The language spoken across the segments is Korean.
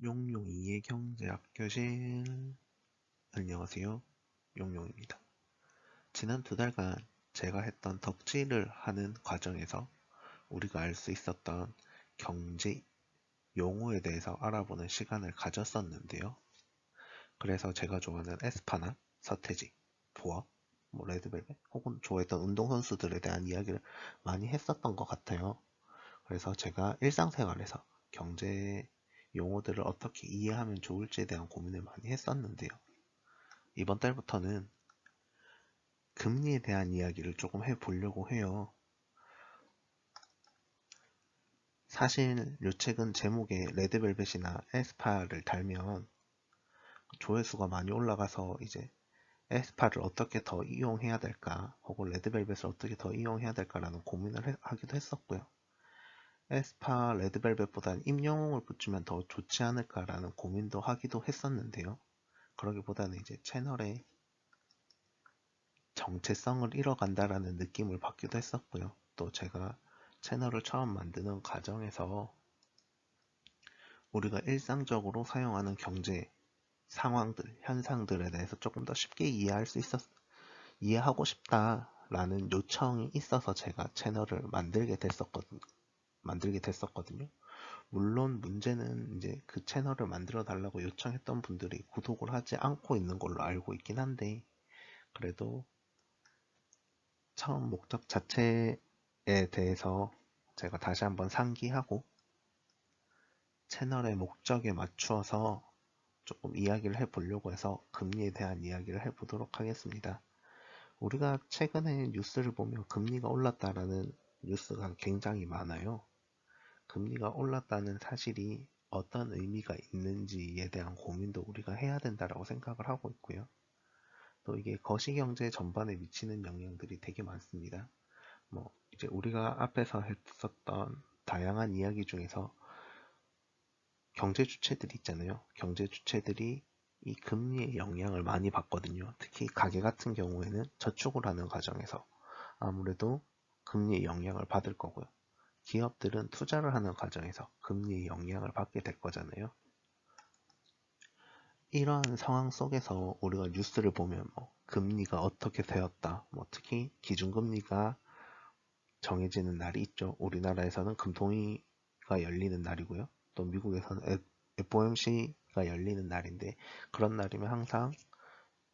용용이의 경제학 교실. 안녕하세요. 용용입니다. 지난 2달간 제가 했던 덕질을 하는 과정에서 우리가 알 수 있었던 경제 용어에 대해서 알아보는 시간을 가졌었는데요. 그래서 제가 좋아하는 에스파나 서태지, 부업, 레드벨벳 혹은 좋아했던 운동선수들에 대한 이야기를 많이 했었던 것 같아요. 그래서 제가 일상생활에서 경제 용어들을 어떻게 이해하면 좋을지에 대한 고민을 많이 했었는데요. 이번 달부터는 금리에 대한 이야기를 조금 해보려고 해요. 사실 요 책은 제목에 레드벨벳이나 에스파를 달면 조회수가 많이 올라가서 이제 에스파를 어떻게 더 이용해야 될까 혹은 레드벨벳을 어떻게 더 이용해야 될까라는 고민을 하기도 했었고요. 에스파 레드벨벳보다는 임영웅을 붙이면 더 좋지 않을까라는 고민도 하기도 했었는데요. 그러기보다는 이제 채널의 정체성을 잃어간다라는 느낌을 받기도 했었고요. 또 제가 채널을 처음 만드는 과정에서 우리가 일상적으로 사용하는 경제 상황들, 현상들에 대해서 조금 더 쉽게 이해하고 싶다라는 요청이 있어서 제가 채널을 만들게 됐었거든요. 물론 문제는 이제 그 채널을 만들어 달라고 요청했던 분들이 구독을 하지 않고 있는 걸로 알고 있긴 한데, 그래도 처음 목적 자체에 대해서 제가 다시 한번 상기하고 채널의 목적에 맞추어서 조금 이야기를 해보려고 해서 금리에 대한 이야기를 해보도록 하겠습니다. 우리가 최근에 뉴스를 보면 금리가 올랐다라는 뉴스가 굉장히 많아요. 금리가 올랐다는 사실이 어떤 의미가 있는지에 대한 고민도 우리가 해야 된다라고 생각을 하고 있고요. 또 이게 거시경제 전반에 미치는 영향들이 되게 많습니다. 이제 우리가 앞에서 했었던 다양한 이야기 중에서 경제 주체들이 있잖아요. 경제 주체들이 이 금리의 영향을 많이 받거든요. 특히 가계 같은 경우에는 저축을 하는 과정에서 아무래도 금리의 영향을 받을 거고요. 기업들은 투자를 하는 과정에서 금리의 영향을 받게 될 거잖아요. 이러한 상황 속에서 우리가 뉴스를 보면 금리가 어떻게 되었다, 특히 기준금리가 정해지는 날이 있죠. 우리나라에서는 금통위가 열리는 날이고요. 또 미국에서는 FOMC가 열리는 날인데, 그런 날이면 항상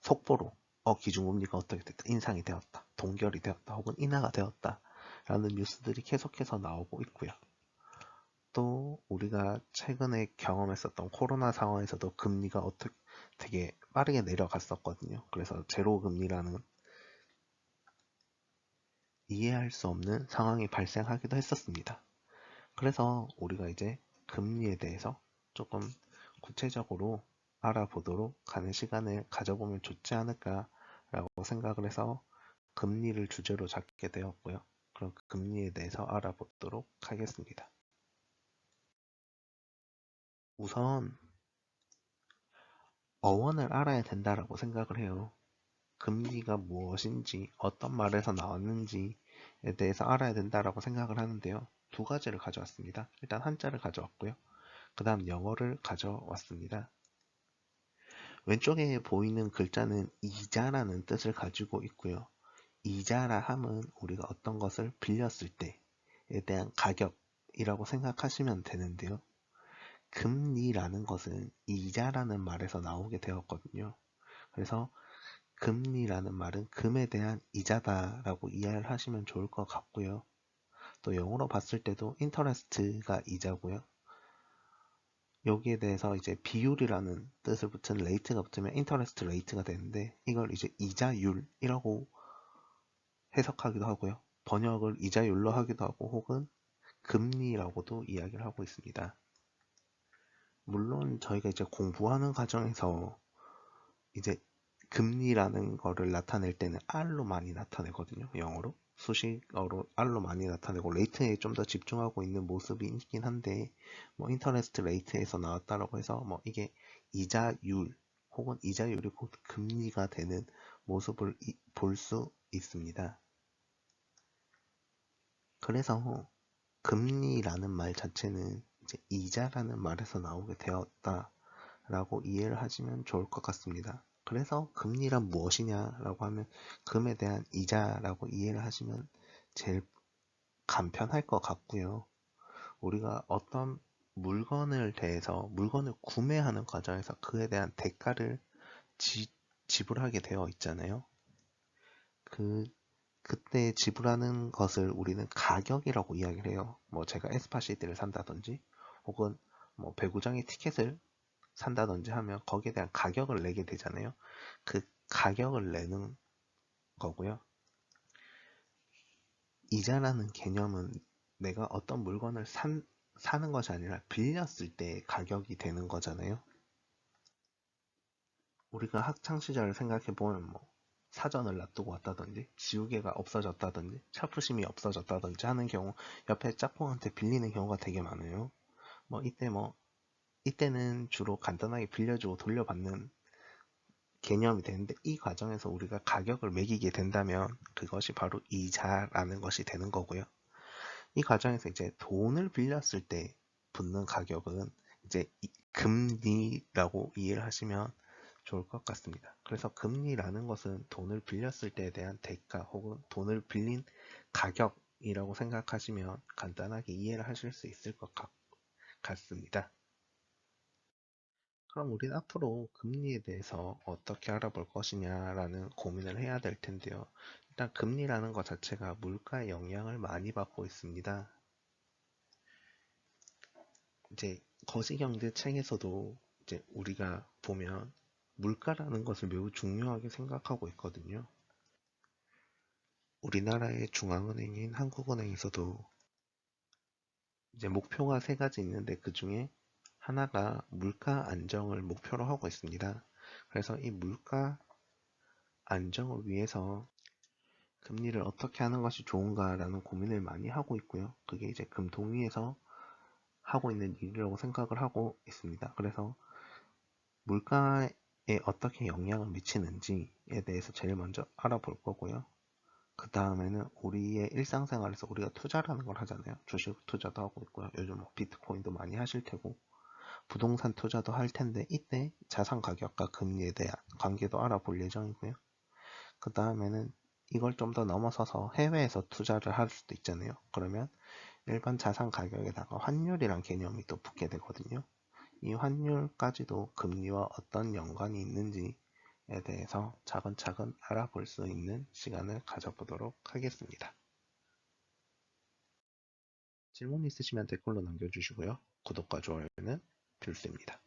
속보로 기준금리가 어떻게 됐다, 인상이 되었다, 동결이 되었다, 혹은 인하가 되었다 라는 뉴스들이 계속해서 나오고 있고요. 또 우리가 최근에 경험했었던 코로나 상황에서도 금리가 되게 빠르게 내려갔었거든요. 그래서 제로 금리라는 이해할 수 없는 상황이 발생하기도 했었습니다. 그래서 우리가 이제 금리에 대해서 조금 구체적으로 알아보도록 하는 시간을 가져보면 좋지 않을까라고 생각을 해서 금리를 주제로 잡게 되었고요. 그럼 금리에 대해서 알아보도록 하겠습니다. 우선 어원을 알아야 된다라고 생각을 해요. 금리가 무엇인지, 어떤 말에서 나왔는지에 대해서 알아야 된다라고 생각을 하는데요. 2가지를 가져왔습니다. 일단 한자를 가져왔고요. 그 다음 영어를 가져왔습니다. 왼쪽에 보이는 글자는 이자라는 뜻을 가지고 있고요. 이자라 함은 우리가 어떤 것을 빌렸을 때에 대한 가격이라고 생각하시면 되는데요. 금리라는 것은 이자라는 말에서 나오게 되었거든요. 그래서 금리라는 말은 금에 대한 이자다라고 이해를 하시면 좋을 것 같고요. 또 영어로 봤을 때도 interest가 이자고요. 여기에 대해서 이제 비율이라는 뜻을 붙은 rate가 붙으면 interest rate가 되는데, 이걸 이제 이자율이라고 해석하기도 하고요. 번역을 이자율로 하기도 하고, 혹은 금리라고도 이야기를 하고 있습니다. 물론 저희가 이제 공부하는 과정에서 이제 금리라는 거를 나타낼 때는 R로 많이 나타내거든요. 영어로. 수식어로 R로 많이 나타내고 레이트에 좀 더 집중하고 있는 모습이 있긴 한데, 인터레스트 레이트에서 나왔다라고 해서 이게 이자율 혹은 이자율이 곧 금리가 되는 모습을 볼 수 있습니다. 그래서 금리라는 말 자체는 이제 이자라는 말에서 나오게 되었다라고 이해를 하시면 좋을 것 같습니다. 그래서 금리란 무엇이냐라고 하면 금에 대한 이자라고 이해를 하시면 제일 간편할 것 같고요. 우리가 어떤 물건을 대해서 물건을 구매하는 과정에서 그에 대한 대가를 지불하게 되어 있잖아요. 그때 지불하는 것을 우리는 가격이라고 이야기를 해요. 뭐 제가 에스파 CD를 산다든지 혹은 뭐 배구장의 티켓을 산다든지 하면 거기에 대한 가격을 내게 되잖아요. 그 가격을 내는 거고요. 이자라는 개념은 내가 어떤 물건을 사는 것이 아니라 빌렸을 때 가격이 되는 거잖아요. 우리가 학창 시절을 생각해 보면 뭐 사전을 놔두고 왔다든지 지우개가 없어졌다든지 차프심이 없어졌다든지 하는 경우 옆에 짝꿍한테 빌리는 경우가 되게 많아요. 이때는 주로 간단하게 빌려주고 돌려받는 개념이 되는데 이 과정에서 우리가 가격을 매기게 된다면 그것이 바로 이자라는 것이 되는 거고요. 이 과정에서 이제 돈을 빌렸을 때 붙는 가격은 이제 금리라고 이해를 하시면 좋을 것 같습니다. 그래서 금리라는 것은 돈을 빌렸을 때에 대한 대가 혹은 돈을 빌린 가격이라고 생각하시면 간단하게 이해를 하실 수 있을 것 같습니다. 그럼 우린 앞으로 금리에 대해서 어떻게 알아볼 것이냐라는 고민을 해야 될 텐데요. 일단 금리라는 것 자체가 물가의 영향을 많이 받고 있습니다. 이제 거시경제 책에서도 이제 우리가 보면 물가라는 것을 매우 중요하게 생각하고 있거든요. 우리나라의 중앙은행인 한국은행에서도 이제 목표가 세 가지 있는데 그 중에 하나가 물가 안정을 목표로 하고 있습니다. 그래서 이 물가 안정을 위해서 금리를 어떻게 하는 것이 좋은가라는 고민을 많이 하고 있고요. 그게 이제 금통위에서 하고 있는 일이라고 생각을 하고 있습니다. 그래서 물가에 어떻게 영향을 미치는지에 대해서 제일 먼저 알아볼 거고요. 그 다음에는 우리의 일상생활에서 우리가 투자라는 걸 하잖아요. 주식 투자도 하고 있고요. 요즘 뭐 비트코인도 많이 하실 테고 부동산 투자도 할 텐데 이때 자산 가격과 금리에 대한 관계도 알아볼 예정이고요. 그 다음에는 이걸 좀 더 넘어서서 해외에서 투자를 할 수도 있잖아요. 그러면 일반 자산 가격에다가 환율이란 개념이 또 붙게 되거든요. 이 환율까지도 금리와 어떤 연관이 있는지에 대해서 차근차근 알아볼 수 있는 시간을 가져보도록 하겠습니다. 질문 있으시면 댓글로 남겨주시고요. 구독과 좋아요는 필수입니다.